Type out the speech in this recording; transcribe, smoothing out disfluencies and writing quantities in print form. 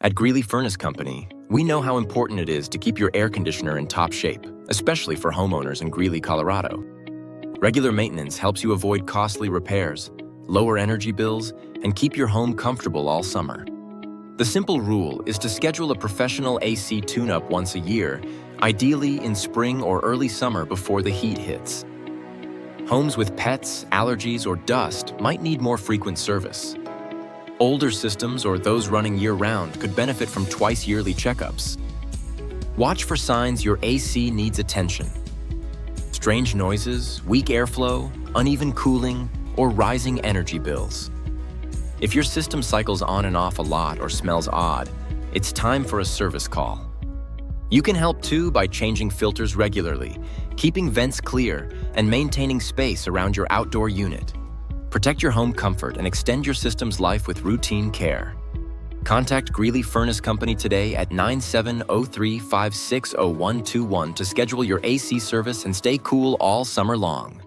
At Greeley Furnace Company, we know how important it is to keep your air conditioner in top shape, especially for homeowners in Greeley, Colorado. Regular maintenance helps you avoid costly repairs, lower energy bills, and keep your home comfortable all summer. The simple rule is to schedule a professional AC tune-up once a year, ideally in spring or early summer before the heat hits. Homes with pets, allergies, or dust might need more frequent service. Older systems or those running year-round could benefit from twice-yearly checkups. Watch for signs your AC needs attention. Strange noises, weak airflow, uneven cooling, or rising energy bills. If your system cycles on and off a lot or smells odd, it's time for a service call. You can help too by changing filters regularly, keeping vents clear, and maintaining space around your outdoor unit. Protect your home comfort and extend your system's life with routine care. Contact Greeley Furnace Company today at 9703-560121 to schedule your AC service and stay cool all summer long.